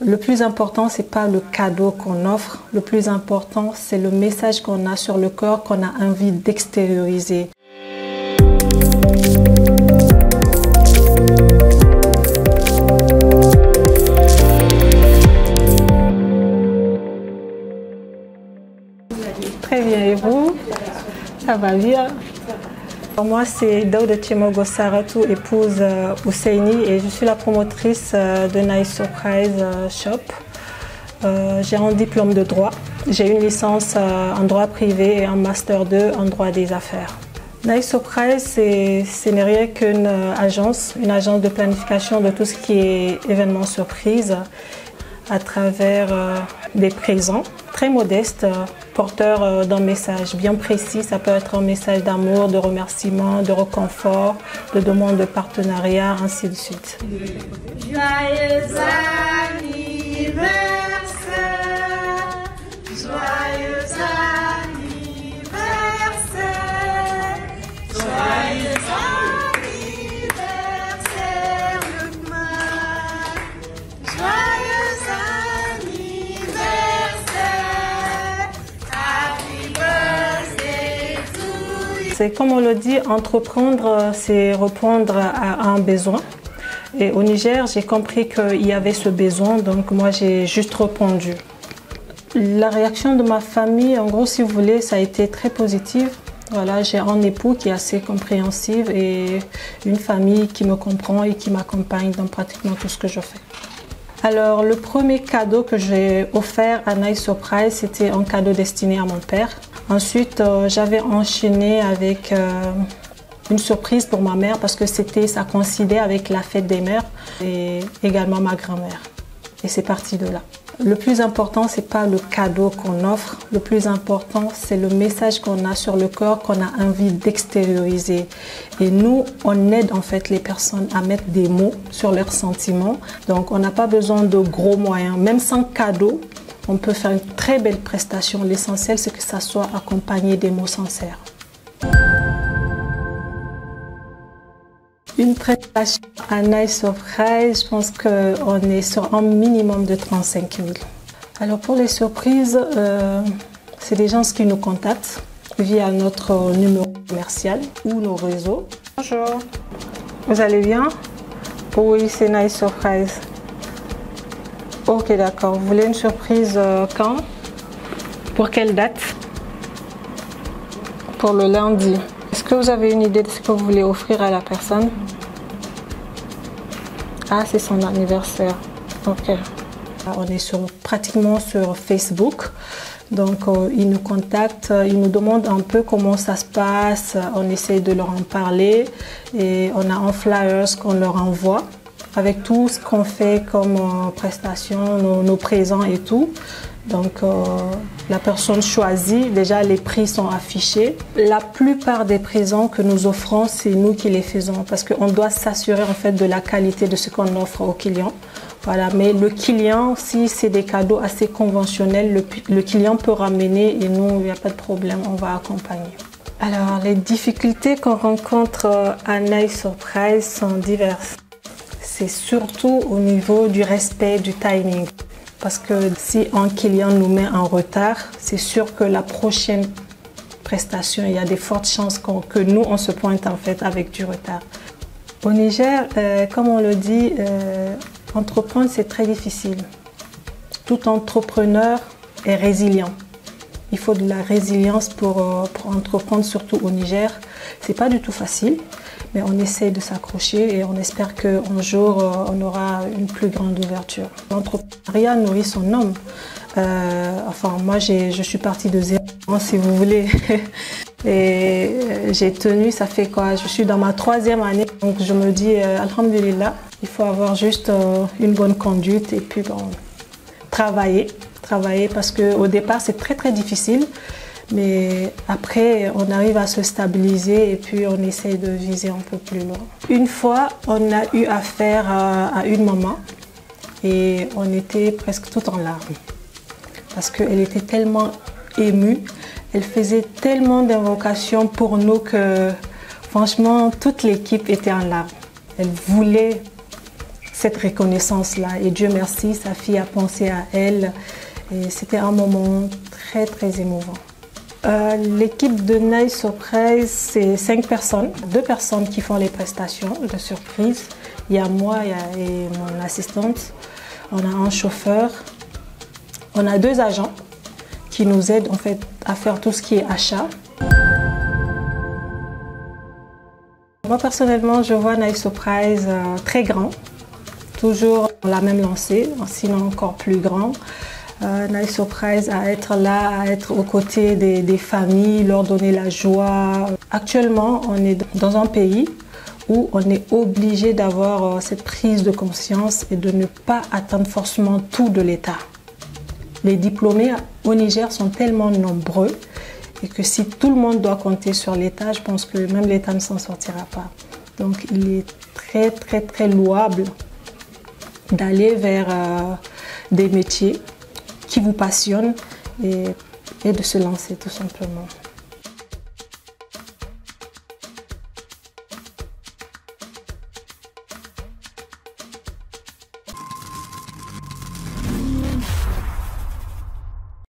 Le plus important, c'est pas le cadeau qu'on offre. Le plus important, c'est le message qu'on a sur le corps, qu'on a envie d'extérioriser. Très bien, et vous? Ça va bien? Moi, c'est Daouda Tchemogo Saratou, épouse Ousseini, et je suis la promotrice de Nice Surprise Shop. J'ai un diplôme de droit. J'ai une licence en droit privé et un master 2 en droit des affaires. Nice Surprise, ce n'est rien qu'une agence de planification de tout ce qui est événements surprises à travers des présents très modestes, porteurs d'un message bien précis. Ça peut être un message d'amour, de remerciement, de réconfort, de demande de partenariat, ainsi de suite. Joyeux anniversaire, joyeux anniversaire, joyeux anniversaire, Lukman, joyeux anniversaire, happy birthday to you. C'est comme on le dit, entreprendre, c'est répondre à un besoin. Et au Niger, j'ai compris qu'il y avait ce besoin, donc moi j'ai juste répondu. La réaction de ma famille, en gros, si vous voulez, ça a été très positive. Voilà, j'ai un époux qui est assez compréhensif et une famille qui me comprend et qui m'accompagne dans pratiquement tout ce que je fais. Alors, le premier cadeau que j'ai offert à Nice Surprise, c'était un cadeau destiné à mon père. Ensuite, j'avais enchaîné avec une surprise pour ma mère parce que ça coïncidait avec la fête des mères et également ma grand-mère. Et c'est parti de là. Le plus important, c'est pas le cadeau qu'on offre. Le plus important, c'est le message qu'on a sur le corps, qu'on a envie d'extérioriser. Et nous, on aide en fait les personnes à mettre des mots sur leurs sentiments. Donc, on n'a pas besoin de gros moyens. Même sans cadeau, on peut faire une très belle prestation. L'essentiel, c'est que ça soit accompagné des mots sincères. Une prestation à Nice Surprise, je pense qu'on est sur un minimum de 35 000. Alors pour les surprises, c'est des gens qui nous contactent via notre numéro commercial ou nos réseaux. Bonjour, vous allez bien? Oui, c'est Nice Surprise. Ok, d'accord. Vous voulez une surprise quand? Pour quelle date? Pour le lundi. Est-ce que vous avez une idée de ce que vous voulez offrir à la personne? Ah, c'est son anniversaire. Ok. On est pratiquement sur Facebook. Donc, ils nous contactent, ils nous demandent un peu comment ça se passe. On essaie de leur en parler. Et on a un flyer qu'on leur envoie avec tout ce qu'on fait comme prestation, nos présents et tout. Donc, la personne choisit, déjà les prix sont affichés. La plupart des présents que nous offrons, c'est nous qui les faisons parce qu'on doit s'assurer en fait de la qualité de ce qu'on offre aux clients. Voilà, mais le client, si c'est des cadeaux assez conventionnels, le client peut ramener et nous, il n'y a pas de problème, on va accompagner. Alors, les difficultés qu'on rencontre à Nice Surprise sont diverses. C'est surtout au niveau du respect du timing. Parce que si un client nous met en retard, c'est sûr que la prochaine prestation, il y a des fortes chances que nous, on se pointe en fait avec du retard. Au Niger, comme on le dit, entreprendre, c'est très difficile. Tout entrepreneur est résilient. Il faut de la résilience pour entreprendre, surtout au Niger. C'est pas du tout facile, mais on essaie de s'accrocher et on espère qu'un jour, on aura une plus grande ouverture. L'entrepreneuriat nourrit son homme. Enfin, moi, je suis partie de zéro, si vous voulez. Et j'ai tenu, ça fait quoi? Je suis dans ma 3e année, donc je me dis, alhamdulillah, il faut avoir juste une bonne conduite et puis bon, travailler parce qu'au départ, c'est très très difficile. Mais après, on arrive à se stabiliser et puis on essaye de viser un peu plus loin. Une fois, on a eu affaire à une maman et on était presque tout en larmes. Parce qu'elle était tellement émue, elle faisait tellement d'invocations pour nous que franchement, toute l'équipe était en larmes. Elle voulait cette reconnaissance-là. Et Dieu merci, sa fille a pensé à elle. Et c'était un moment très, très émouvant. L'équipe de Nice Surprise, c'est 5 personnes. 2 personnes qui font les prestations de surprise. Il y a moi et mon assistante. On a un chauffeur. On a 2 agents qui nous aident en fait à faire tout ce qui est achat. Moi personnellement, je vois Nice Surprise très grand. Toujours la même lancée, sinon encore plus grand. Nice Surprise à être là, à être aux côtés des familles, leur donner la joie. Actuellement, on est dans un pays où on est obligé d'avoir cette prise de conscience et de ne pas attendre forcément tout de l'État. Les diplômés au Niger sont tellement nombreux et que si tout le monde doit compter sur l'État, je pense que même l'État ne s'en sortira pas. Donc il est très très très louable d'aller vers des métiers qui vous passionnent et de se lancer tout simplement.